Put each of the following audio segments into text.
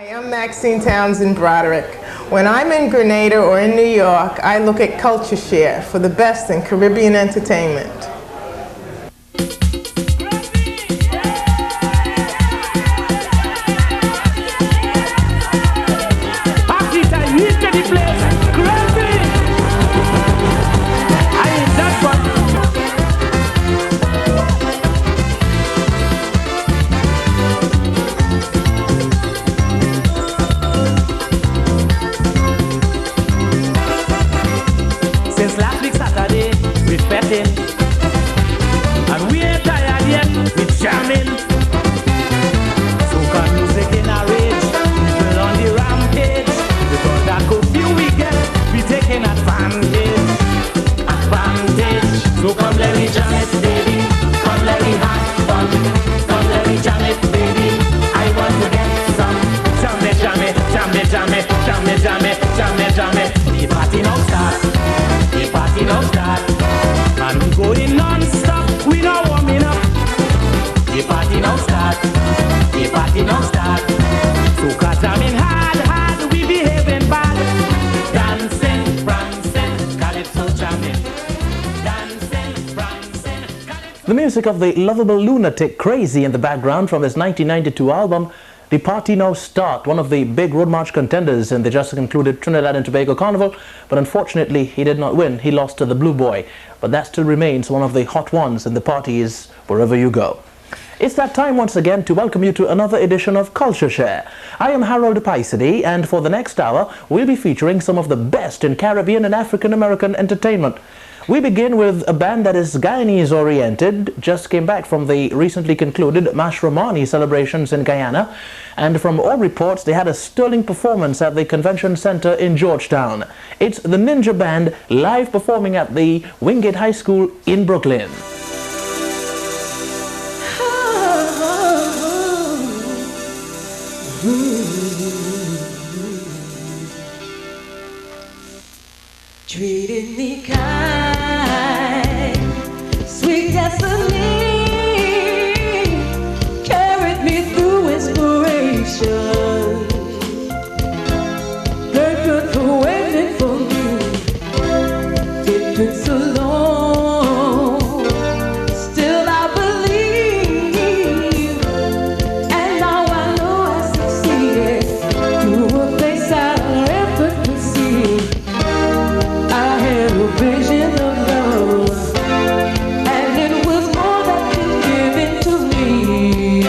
I'm Maxine Townsend Broderick. When I'm in Grenada or in New York, I look at CultureShare for the best in Caribbean entertainment. Since last week Saturday, we fetting, and we ain't tired yet, we jamming. Soca music in a rage, people on the rampage. Because that curfew we get, we taking advantage. So come let me jam it, baby. Come let me have fun. Come let me jam it, baby. I want to get some. Jam it, jam it, jam it, jam it, jam it, jam it, jam it, jam it. The party now start. The party now start. And we going non-stop. We not warming up. The party now start. The party now start. Soca jamming hard, hard. We behaving bad. Dancing, prancing, calypso jamming. The music of the lovable lunatic Crazy in the background from his 1992 album, The Party Now Start, one of the big road march contenders in the just concluded Trinidad and Tobago Carnival, but unfortunately he did not win. He lost to the Blue Boy, but that still remains one of the hot ones in the parties wherever you go. It's that time once again to welcome you to another edition of CultureShare. I am Harold PYSADEE, and for the next hour we'll be featuring some of the best in Caribbean and African American entertainment. We begin with a band that is Guyanese-oriented, just came back from the recently concluded Mashramani celebrations in Guyana, and from all reports they had a sterling performance at the Convention Center in Georgetown. It's the Ninja Band live performing at the Wingate High School in Brooklyn. Treated me kind, sweet destiny, carried me through inspiration. Very good for waiting for me. It's been so long, still I believe, and now I know I succeeded to a place I never could see. I had a vision of love, and it was more than you given to me.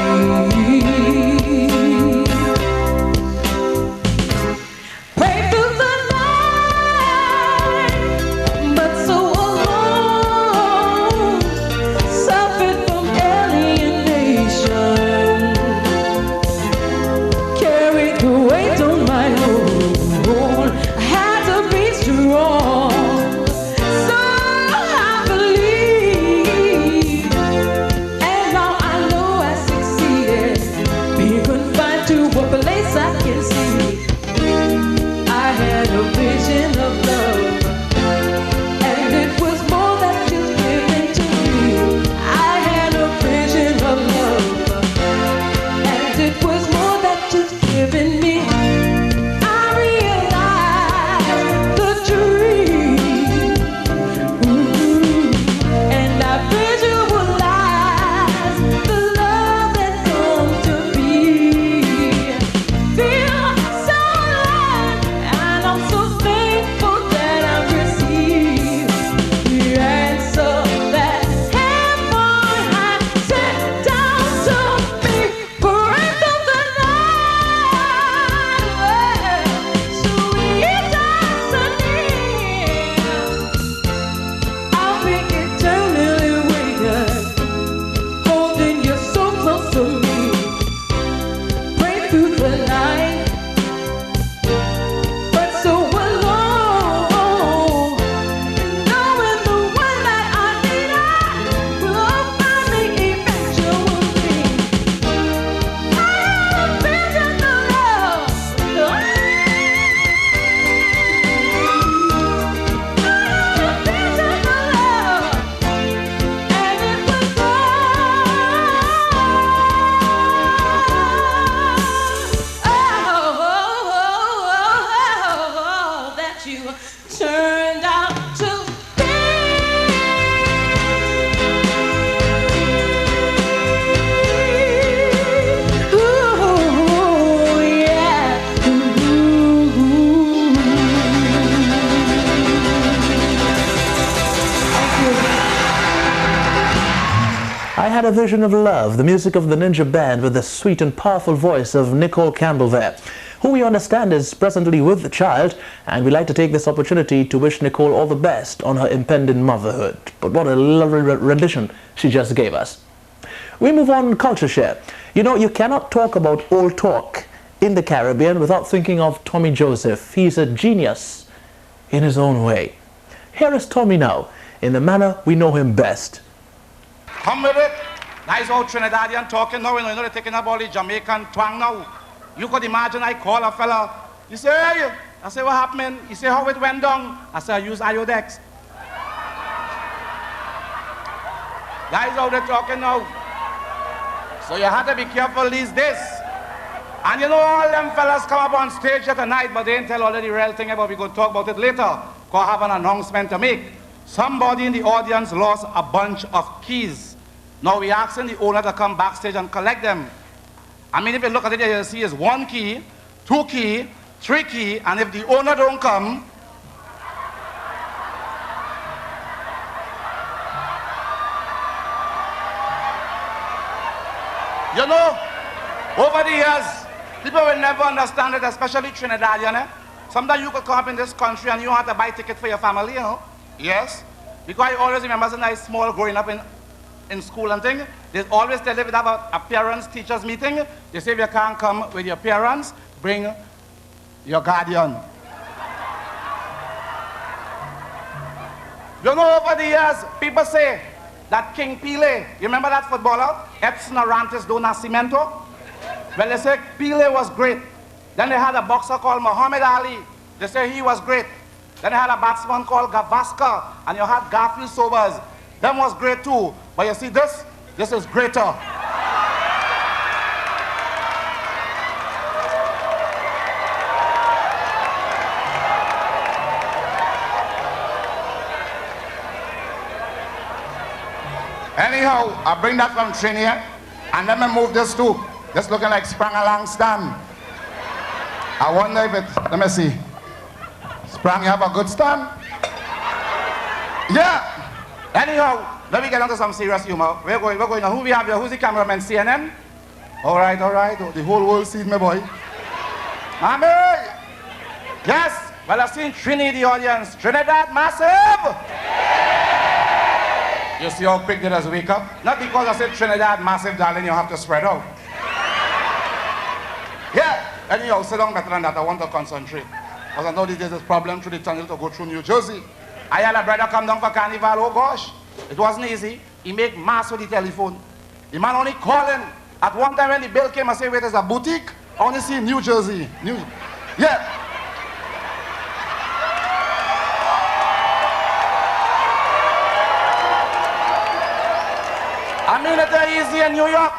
turned out to be. Ooh, yeah. Ooh. I had a vision of love, the music of the Ninja Band with the sweet and powerful voice of Nicole Campbell there, who we understand is presently with the child, and we'd like to take this opportunity to wish Nicole all the best on her impending motherhood. But what a lovely rendition she just gave us. We move on, CultureShare. You know, you cannot talk about old talk in the Caribbean without thinking of Tommy Joseph. He's a genius in his own way. Here is Tommy now, in the manner we know him best. Come with it. Nice old Trinidadian talking now. You know they're taking up all the Jamaican twang now. You could imagine I call a fella. You say, hey. I say, what happened? You say, how it went down? I say, I use Iodex. That is how they're talking now. So you have to be careful these days. And you know all them fellas come up on stage here tonight, but they ain't tell all the real thing about. We're going to talk about it later. Because I have an announcement to make. Somebody in the audience lost a bunch of keys. Now we're asking the owner to come backstage and collect them. I mean, if you look at it, you'll see it's 1 key, 2 key, 3 key, and if the owner don't come, you know, over the years, people will never understand it, especially Trinidadian. Eh? Sometimes you could come up in this country and you don't have to buy ticket for your family, you know? Yes. Because I always remember when I was small growing up in school and things, they always tell you if you have a parents teachers meeting, they say if you can't come with your parents, bring your guardian. You know, over the years, people say that King Pele, you remember that footballer? Edson Arantes do Nascimento? Well, they say Pele was great. Then they had a boxer called Muhammad Ali. They say he was great. Then they had a batsman called Gavaskar, and you had Garfield Sobers. Them was great too. But you see this is greater. Anyhow, I bring that from Trinidad, and let me move this too. Just looking like sprung along stand. I wonder if it, let me see. Sprang, you have a good stand? Yeah. Anyhow, let me get on to some serious humor. We're going on. Who we have here? Who's the cameraman? CNN? All right. The whole world sees me, boy. Mommy! Yes. Well, I've seen Trini, the audience. Trinidad, massive! You see how quick they just wake up? Not because I said Trinidad, massive, darling, you have to spread out. Yeah. Anyhow, sit down better than that. I want to concentrate. Because I know there's this problem through the tunnel to go through New Jersey. I had a brother come down for carnival, oh gosh. It wasn't easy. He make mass with the telephone. The man only calling. At one time when the bill came, I said, wait, there's a boutique. I only see New Jersey. Yeah. I mean, it's easy in New York.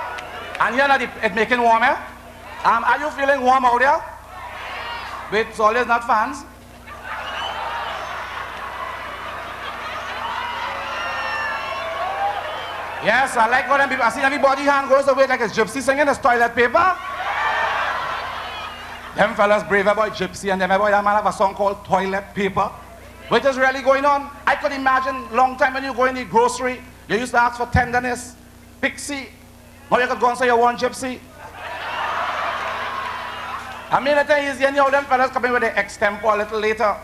And you know, it's making warmer. Are you feeling warm out there? Wait, it's always not fans. Yes, I like what them people. I see everybody hand goes away like it's gypsy singing it's toilet paper. Them fellas brave about gypsy and them about that man have a song called Toilet Paper. What is really going on? I could imagine long time when you go in the grocery, you used to ask for tenderness, pixie. Now you could go and say you want gypsy. I mean, the thing is, you know, them fellas coming with the extempo a little later.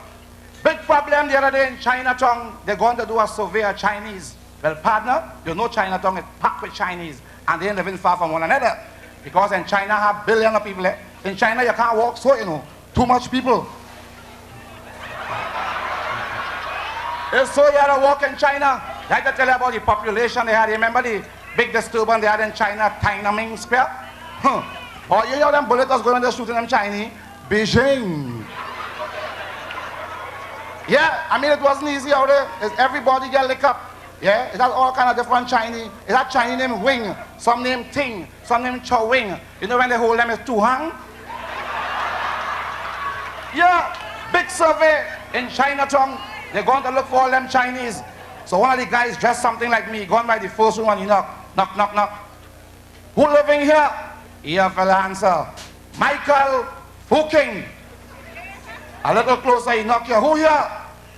Big problem the other day in Chinatown, they're going to do a survey of Chinese. Well, partner, you know Chinatown is packed with Chinese, and they ain't living far from one another. Because in China have billions of people. In China, you can't walk so, you know, too much people. It's so you had to walk in China. I had to tell you about the population they had. You remember the big disturbance they had in China, Tiananmen Square? Or you know them bullets going on there shooting them Chinese? Beijing. Yeah, I mean, it wasn't easy out there. It's everybody get licked up. Yeah, it has all kind of different Chinese. It has Chinese named Wing, some named Ting, some named Chow Wing. You know when they hold them as Tu Hang? Yeah, big survey. in Chinatown, they're going to look for all them Chinese. So one of the guys dressed something like me, gone by the first room and he knock, knock, knock, knock. Who living here? Here fella answer, Michael Fuking. A little closer, he knock here. Who here?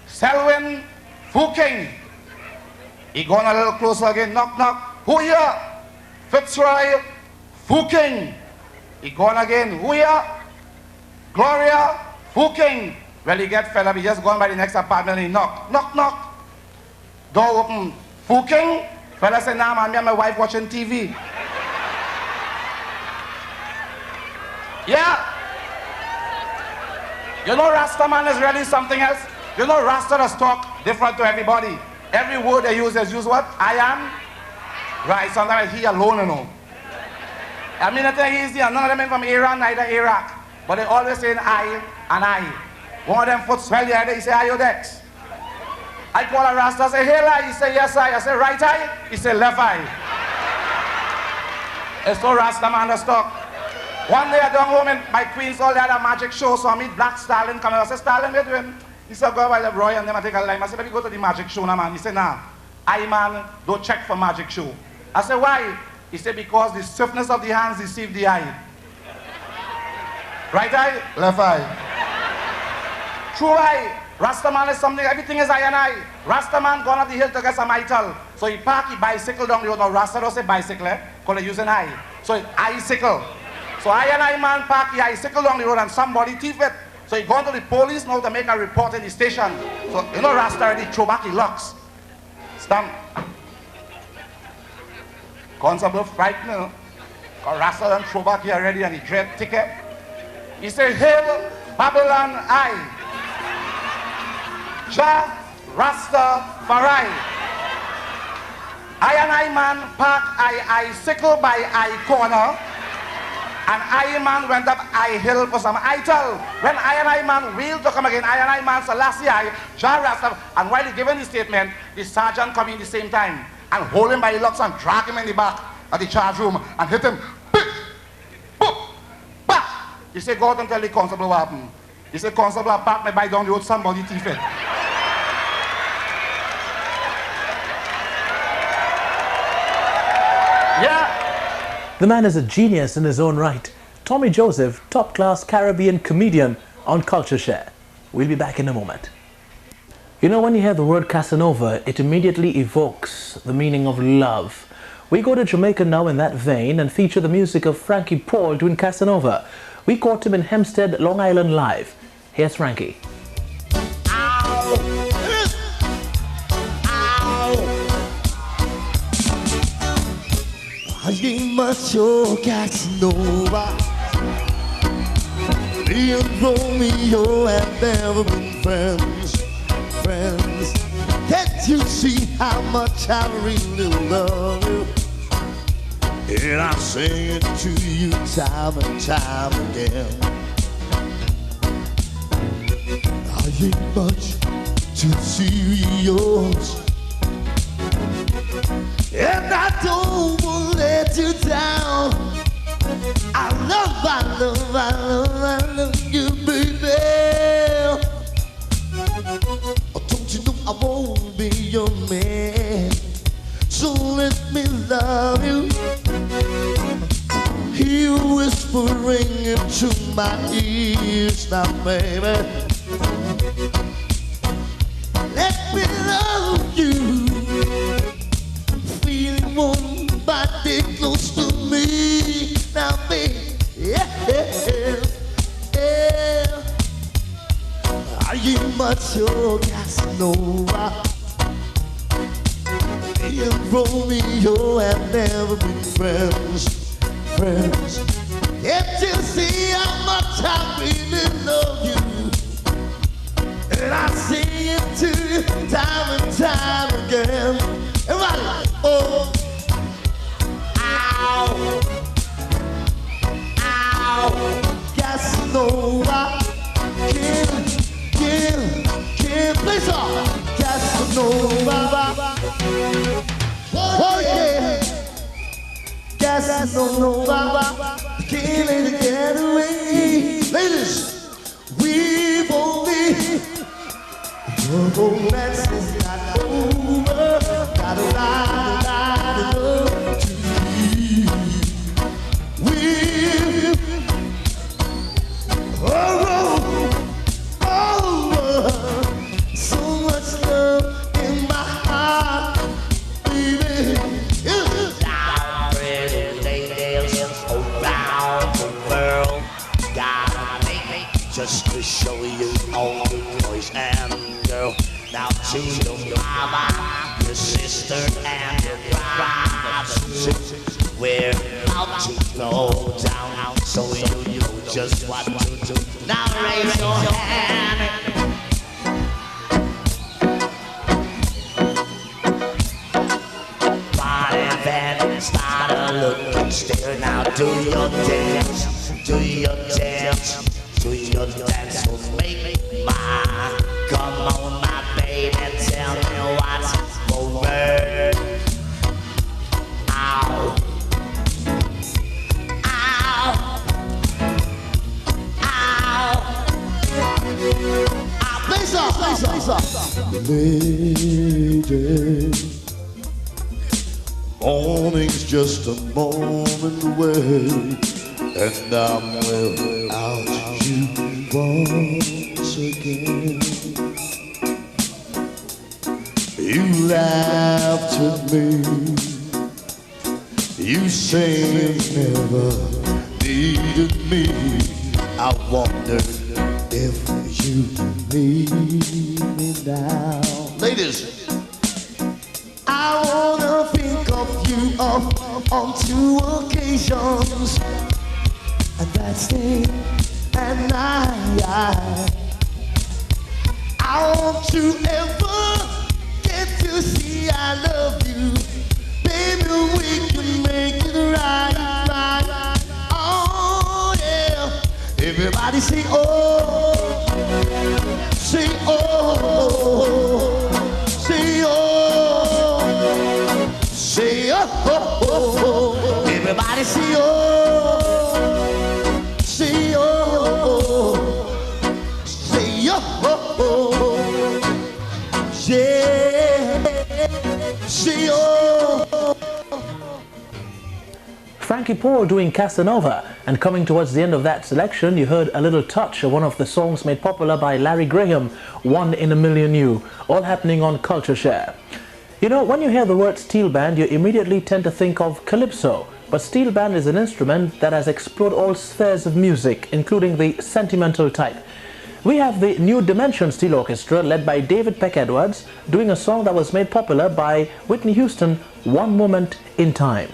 Selwyn Fuking. He gone a little closer again, knock, knock. Who here? Fitzroy Fuking. He gone again. Who here? Gloria Fuking. Well, he get fed up. He just gone by the next apartment and he knock, knock, knock. Door open. Fuking. Fella say, nah, man, me and my wife watching TV. Yeah. You know Rasta man is really something else. You know Rasta does talk different to everybody. Every word they use is what? I am. Right, sometimes he alone, you know. I mean, I think he's here. None of them ain't from Iran, neither Iraq. But they always say I and I. One of them foot swell the other, he say, Iodex. I call a Rasta, I say, hey, lie. He say, yes, I. I say, right eye. He say, left eye. It's so Rasta man does talk. One day I done home in my Queens Hall, they had a magic show, so I meet Black Stalin coming. I said, Stalin, what you doing? He said, go by the Roy and then I take a lime. I said, let me go to the magic show now, man. He said, nah, I, man, don't check for magic show. I said, why? He said, because the swiftness of the hands deceive the eye. Right eye, left eye. True eye. Rastaman is something, everything is eye and eye. Rastaman gone up the hill to get some ital. So he park his bicycle down the road. Now Rasta don't say bicycle, because they use an eye. So it's icicle. So I and I man park the icicle down the road and somebody thief it. So he gone to the police now to make a report in the station. So you know Rasta already throw back the locks. Stamp. Constable frightened. Because Rasta done throw back here already and he dread ticket. He said, Hail Babylon I. Jah Rasta Farai. I and I man park I sickle by I corner. And I man went up I hill for some ital. When I and I man wheeled to come again, I and I man Selassie I, Jah Rasta. And while he giving the statement, the sergeant come in the same time and hold him by the locks and drag him in the back of the charge room and hit him. He said, go out and tell the constable what happened. He said, constable, I parked my bike down the road, somebody thief it. Yeah. The man is a genius in his own right. Tommy Joseph, top-class Caribbean comedian on CultureShare. We'll be back in a moment. You know, when you hear the word Casanova, it immediately evokes the meaning of love. We go to Jamaica now in that vein and feature the music of Frankie Paul doing Casanova. We caught him in Hempstead, Long Island live. Here's Frankie. Ow. Ow. I ain't much your Casanova. Me and Romeo have never been friends. Can't you see how much I really love you? And I sing it to you time and time again. I ain't much too serious, and I don't want to let you down. I love you, baby. Oh, don't you know I won't be your man? So let me love you. You whispering into my ears now, baby. Let me love you. Feeling one body close to me now, baby. Yeah. I ain't much your Casanova. Me and Romeo have never been friends. Can't you see how much I really love you? And I sing it to you time and time again. Everybody, oh, ow, ow, Casanova, can't play song, Casanova. Oh yeah, Casanova, can't let it get away. Ladies, we've only romance is not over. Got a lot of love to give. With so much love in my heart, baby. Down, pretty ladies around the world. Gotta make just to show you all the boys and girls. Now to your mama, your sister, and your brothers, we're about to go down, so you know just what to do. Now raise your hand. Body then start a look stare. Now do your dance, do your dance, do your dance. So make my, come on my baby, tell me what's over. Ow. Lady, morning's just a moment away, and I'm without you once again. You laughed at me, you say you never needed me. I wondered if you need me now. Ladies, I wanna think of you on 2 occasions, and that's day and night. I want you ever get to see I love you, baby. We can make it right. Oh yeah, everybody say oh. Say oh, say oh, say oh, everybody say oh, say oh, say oh, yeah, say oh. Frankie Paul doing Casanova, and coming towards the end of that selection, you heard a little touch of one of the songs made popular by Larry Graham, One in a Million You, all happening on CultureShare. You know, when you hear the word steel band, you immediately tend to think of calypso, but steel band is an instrument that has explored all spheres of music, including the sentimental type. We have the New Dimension Steel Orchestra led by David Peck Edwards doing a song that was made popular by Whitney Houston, One Moment in Time.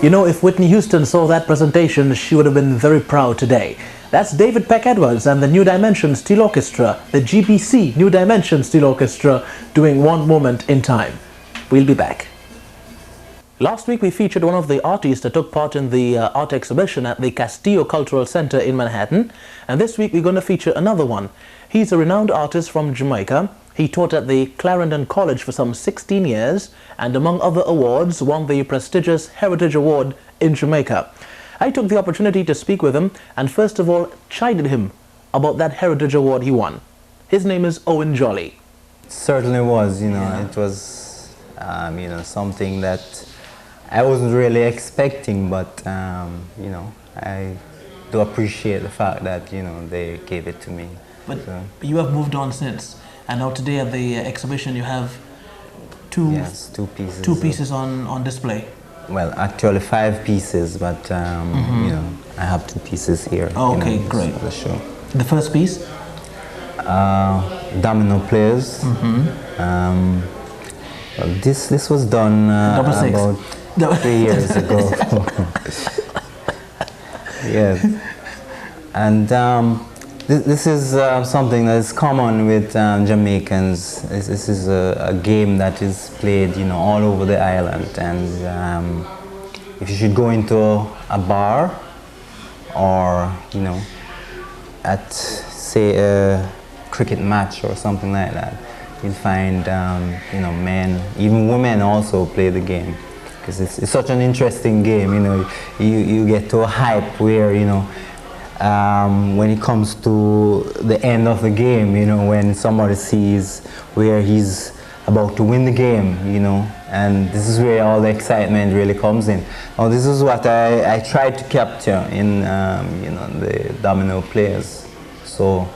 You know, if Whitney Houston saw that presentation, she would have been very proud today. That's David Peck Edwards and the New Dimension Steel Orchestra, the GBC New Dimension Steel Orchestra, doing One Moment in Time. We'll be back. Last week we featured one of the artists that took part in the art exhibition at the Castillo Cultural Center in Manhattan, and this week we're going to feature another one. He's a renowned artist from Jamaica. He taught at the Clarendon College for some 16 years and among other awards won the prestigious Heritage Award in Jamaica. I took the opportunity to speak with him and first of all chided him about that Heritage Award he won. His name is Owen Jolly. It certainly was, it was, something that I wasn't really expecting, but, I do appreciate the fact that, they gave it to me. But you have moved on since, and now today at the exhibition you have two pieces. Two pieces on display. Well, actually 5 pieces, but, I have 2 pieces here. Oh, okay, great. For the show. The first piece? Domino players. This was done about 3 years ago. Yes, and this is something that is common with Jamaicans. This is a game that is played, all over the island. And if you should go into a bar, or at say a cricket match or something like that, you'll find men, even women also play the game, because it's such an interesting game. You get to a hype where when it comes to the end of the game, when somebody sees where he's about to win the game, and this is where all the excitement really comes in. Now, this is what I tried to capture in the domino players. So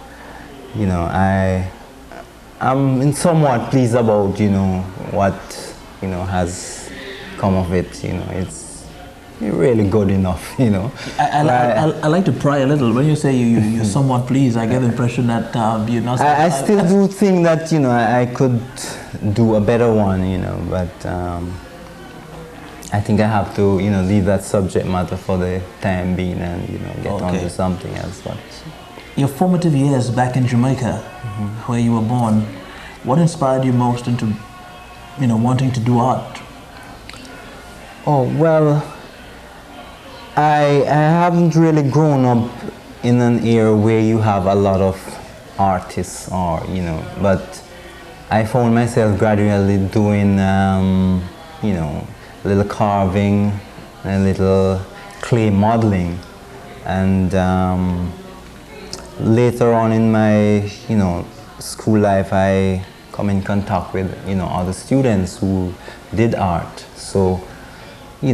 I'm somewhat pleased about what has come of it. It's really good enough. I like to pry a little. When you say you're somewhat pleased, I get the impression that you're not. I still do think that I could do a better one. But I think I have to leave that subject matter for the time being and get on to something else. But your formative years back in Jamaica, where you were born, what inspired you most into wanting to do art? Oh, well, I haven't really grown up in an era where you have a lot of artists, or but I found myself gradually doing a little carving and a little clay modeling, and later on in my school life I come in contact with other students who did art. So we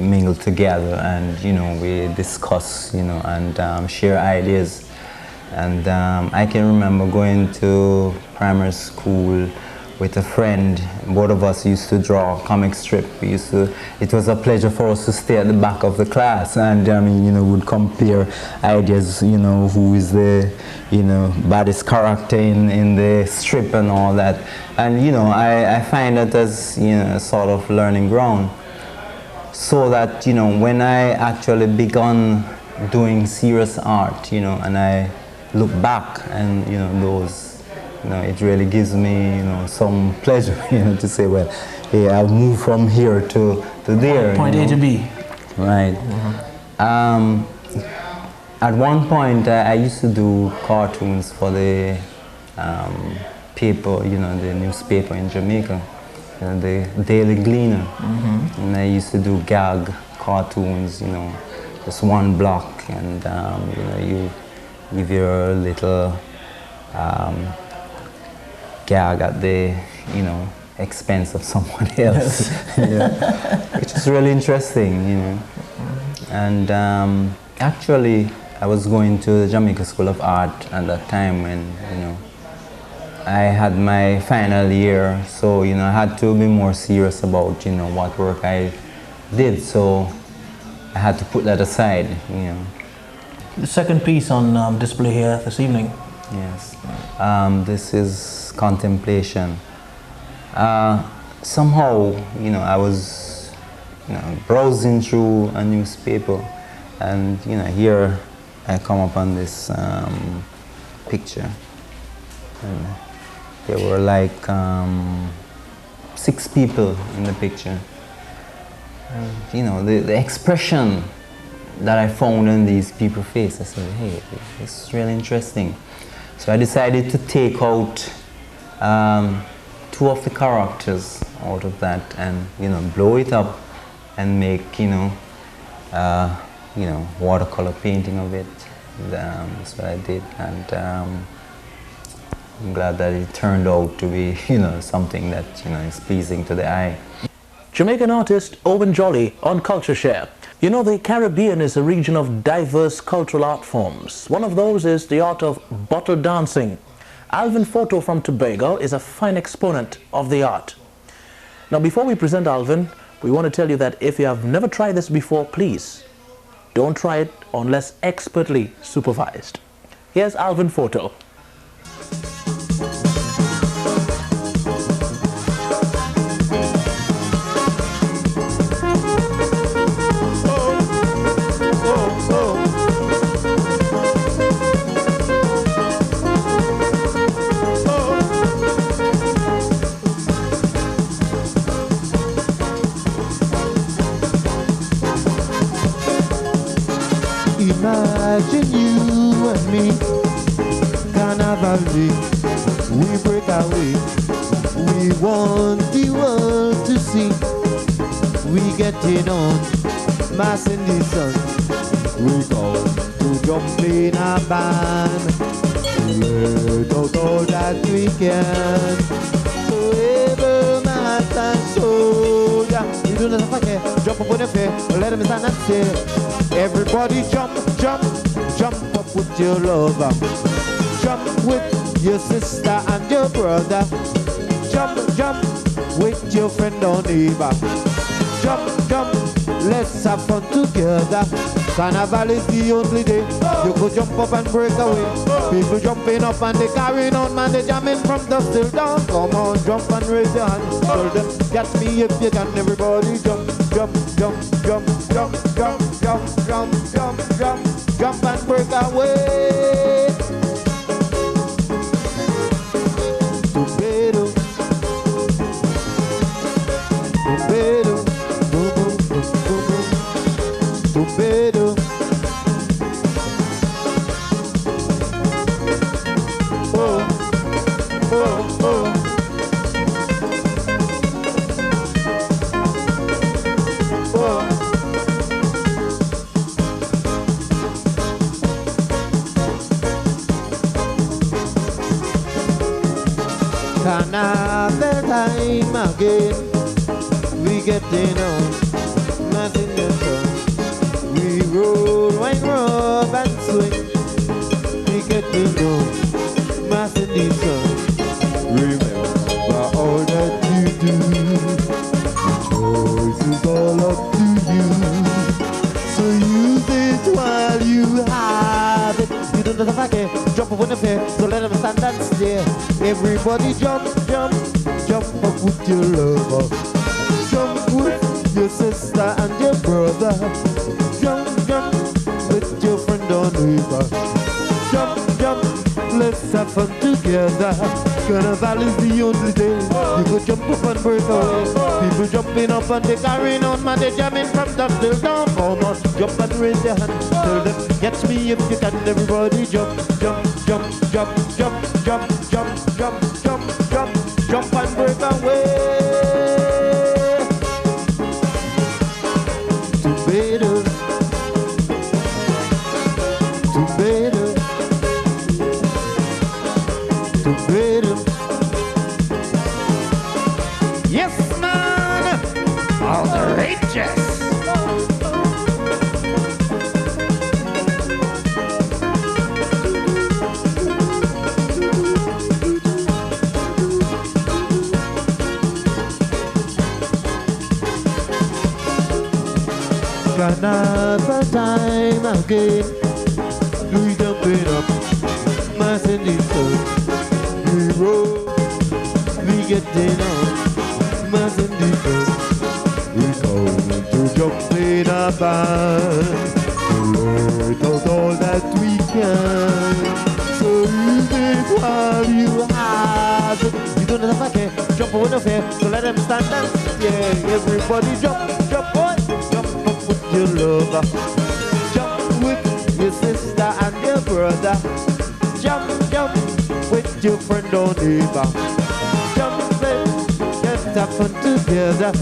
mingle together and we discuss and share ideas. And I can remember going to primary school with a friend. Both of us used to draw a comic strip. It was a pleasure for us to stay at the back of the class and would compare ideas, who is the baddest character in the strip and all that. And I find that as a sort of learning ground, so that when I actually began doing serious art, and I look back and those, it really gives me some pleasure, to say, well, hey, I've moved from here to there. Point A to B. Right. At one point, I used to do cartoons for the paper, the newspaper in Jamaica, the Daily Gleaner. And I used to do gag cartoons, just one block, and you give your little gag at the expense of someone else. Which is really interesting. And actually I was going to the Jamaica School of Art at that time when I had my final year, so I had to be more serious about what work I did, so I had to put that aside. The second piece on display here this evening. Yes. This is Contemplation. Somehow, I was browsing through a newspaper, and here I come upon this picture, and there were like 6 people in the picture. And, the expression that I found in these people's faces, I said, hey, this is really interesting. So I decided to take out 2 of the characters out of that and blow it up and make watercolor painting of it. That's what I did, and I'm glad that it turned out to be something that is pleasing to the eye. Jamaican artist Owen Jolly on CultureShare. The Caribbean is a region of diverse cultural art forms. One of those is the art of bottle dancing. Alvin Photo from Tobago is a fine exponent of the art. Now, before we present Alvin, we want to tell you that if you have never tried this before, please don't try it unless expertly supervised. Here's Alvin Photo. Imagine you and me, Carnival Day, we break away. We want the world to see. We getting on, mass in the sun. We come to jump in a band. Let out all that we can. Forever, mass and soul. Yeah, we do not forget. Jump up on the fair, let them stand and stare. Everybody jump, jump, jump up with your lover. Jump with your sister and your brother. Jump, jump with your friend or neighbor. Jump, jump, let's have fun together. Carnival is the only day you could jump up and break away. People jumping up and they carrying on, man, they jamming from dusk till dawn. Come on, jump and raise your hand. Tell them, catch me if you can. Everybody jump, jump, jump, jump, jump, jump, jump, jump, jump, jump, jump and break away. Tobago, Tobago, Tobago. Carnival time again, we getting on, mass in the sun. We roll, wine, rub and swing. We getting on, mass in the sun. Remember all that you do. The choice is all up to you. So use it while you have it. You don't know the fact, jump up on the fair, so let them stand and stare. Everybody jump, jump, jump up with your lover. Jump with your sister and your brother. Jump, jump with your friend or neighbor. Jump, jump, let's have fun together. Carnival is the only day you could jump up and break away. People jumping up and they carrying on, man, they jamming from dusk till dawn. Come on, jump and raise your hand. Tell them, catch me if you can. Everybody jump, jump, jump, jump, jump, jump, jump, jump, jump, jump, jump and break away. Tobago, Tobago, Tobago. Yes, man, outrageous. Carnival time again, we jumping up, mass in the sun. We roll, we getting on, mass in the sun. We going to jump in a band to learn out all that we can. So use it while you have it. You don't have a care, jump over the fair, so let them stand and yeah. Everybody jump, jump boy, jump up with your lover, jump with your sister and your brother, jump, jump with your friend or neighbor, jump, let's have fun together.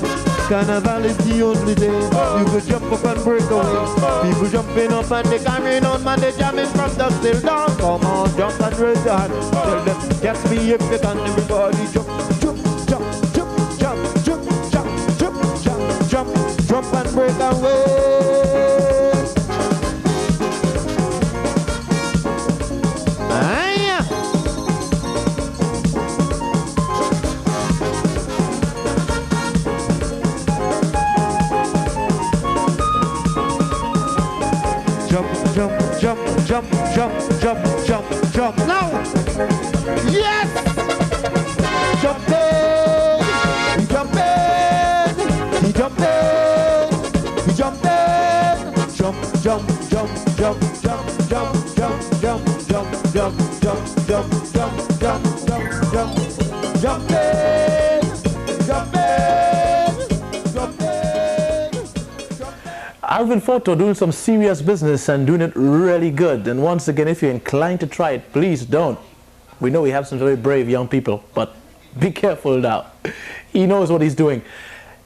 Carnival is the only day you could jump up and break away. People jumping up and they carrying on, man, they jamming from dusk till dawn. Come on, jump and raise your hand. Tell them, catch me if you can. Everybody jump, jump, jump, jump, jump, jump, jump, jump, jump, jump, jump and break away. Jump, jump, jump, jump, jump, jump, jump. Now! Yes! Jump in! Jump in! Jump in! Jump in! Jump, jump, jump, jump, jump, jump, jump, jump, jump, jump, jump, jump, jump, jump, jump, jump, jump in! Jump in! Jump in! Alvin Photo doing some serious business and doing it really good. And once again, if you're inclined to try it, please don't. We know we have some very brave young people, but be careful now. He knows what he's doing.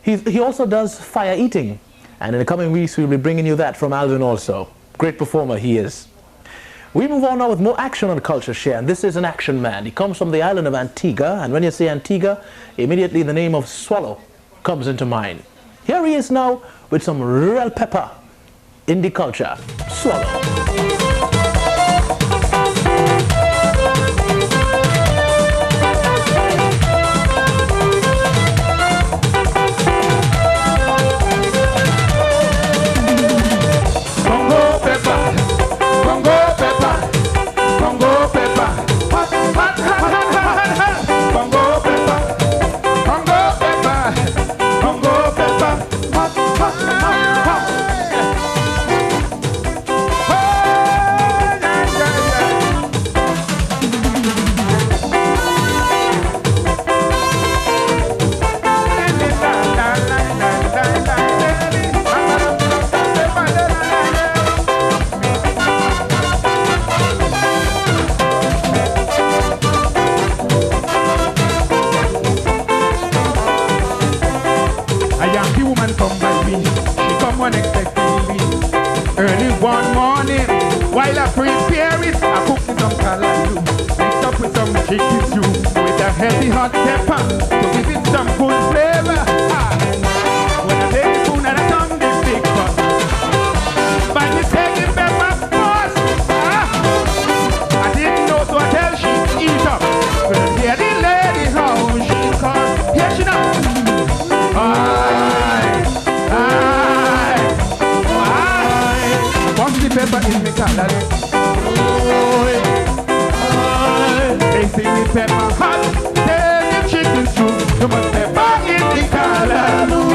He also does fire eating. And in the coming weeks, we'll be bringing you that from Alvin also. Great performer he is. We move on now with more action on CultureShare. And this is an action man. He comes from the island of Antigua. And when you say Antigua, immediately the name of Swallow comes into mind. Here he is now with some real pepper in the culture. Swallow. Early one morning, while I prepare it, I cook me some callaloo, mixed up with some chicken stew, with a heavy hot pepper to give it some good flavor. When I take the spoon and I turn this big pot, by mistaking pepper sauce, I didn't know, so I tell she eat up. But I hear the lady how she calls, here she now. Pepper in the callaloo. They say me pepper hot. Tell the chicken stew. You must pepper in the callaloo.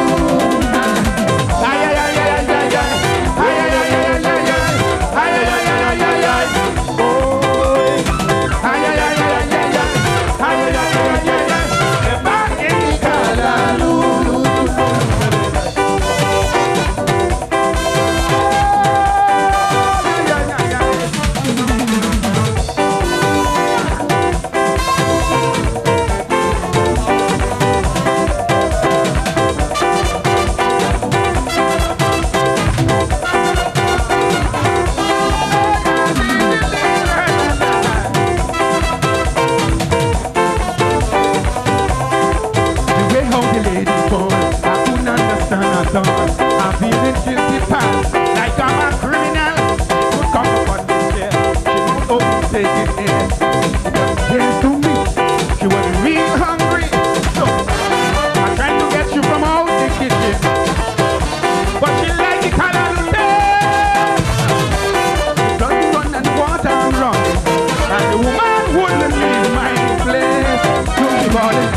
Ay ay ay ay ay ay ay. Ay ay ay ay ay ay ay. Ay ay ay ay ay ay ay. Oh. Ay ay ay ay ay ay ay. Ay ay ay ay ay ay. Pepper in the callaloo. I'm feeling guilty past, like I'm a criminal. Would come up on this chair, she would overtake it in. Yes, to me, she was real hungry. So I tried to get you from out the kitchen, but she liked the color of the bed. The blood run and the water run, and the woman wouldn't leave my place. So she bought it.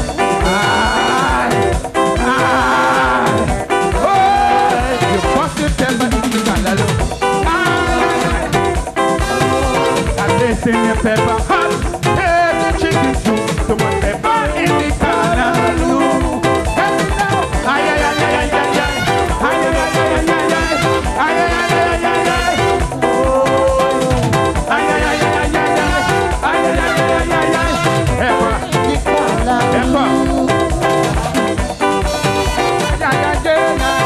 pepper hot. There's the chicken soup, too much pepper in the callaloo. Help me now. Ay, ay, ay, ay, ay, ay, ay. Ay, ay, ay, ay, ay, ay, ay. Ay, ay, ay, ay, ay, ay, ay. Oh. Ay, ay, ay, ay, ay, ay, ay. Ay, ay, ay, ay, ay, ay. Pepper. Pepper. Ay, ay, ay, ay, ay.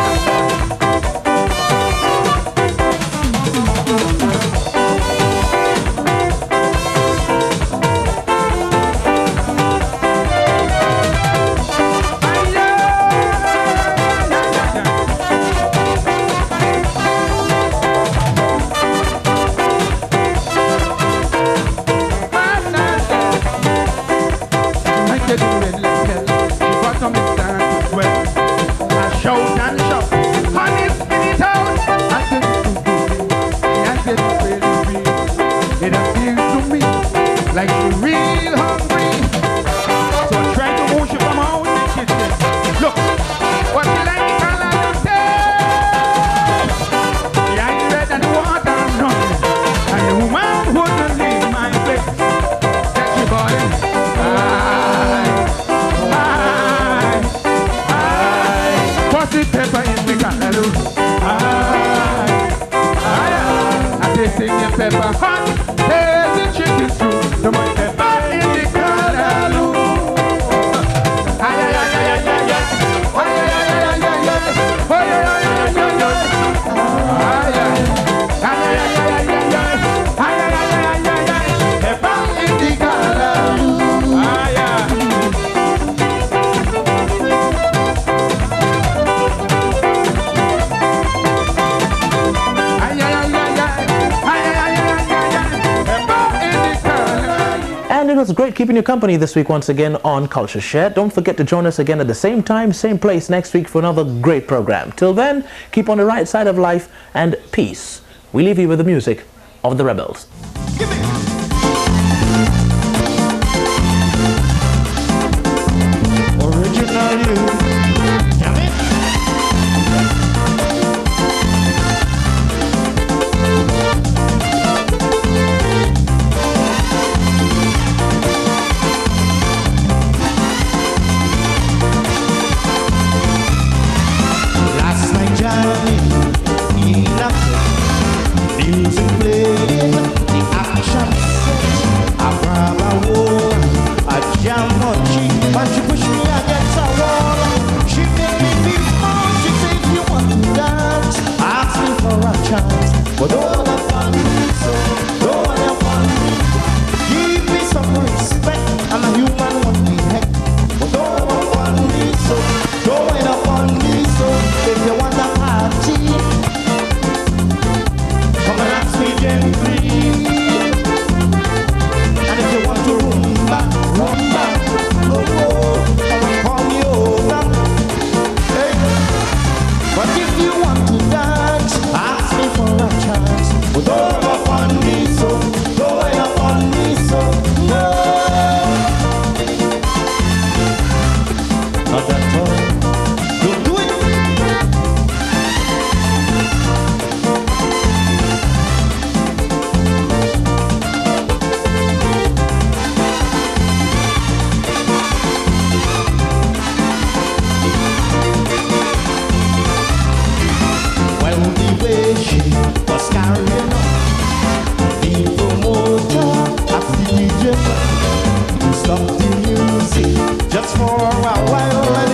It appears to me like she's real hungry. So I try to push it from out the kitchen. Look, what you like the callaloo taste? The ice red and the water running, and the woman wouldn't leave my place. Catch your body. Aye. What's the pepper in the callaloo? I say sing your pepper hot. There's the chicken soup, too much pepper in the callaloo. Ay, ay, ay, ay, ay, ay, ay. Ay, ay, ay, ay, ay, ay, ay. Ay, ay, ay, ay, ay, ay, ay. Ay, ay. Ay, ay, ay, ay, ay, ay. Ay, ay, ay, ay, ay, ay, ay. Pepper in the callaloo. Ay, ay. And it was great keeping you company this week once again on Culture Share. Don't forget to join us again at the same time, same place next week for another great program. Till then, keep on the right side of life and peace. We leave you with the music of the Rebels. Original you. Damn it. Last night, Johnny, he knocked it. Music played, the action set. I grab a wall, I jam on cheek, but she push me against a wall. She made me feel small. She said, if you want to dance, ask me for a chance. But don't wanna fun me, so don't wanna fun me. Give me some respect. I'm a human, what the heck? But don't wanna fun me, so don't wanna fun me, so if you want a party, come and ask me gently. And if you want to rumba, rumba, oh, oh, come and call me over. Hey. But if you want to dance, ask me for a chance. But don't go on me, so don't go on me, so no. Not at all. Don't do it. Well, the way she was carrying on, the promoter asked the DJ to stop the music just for a while.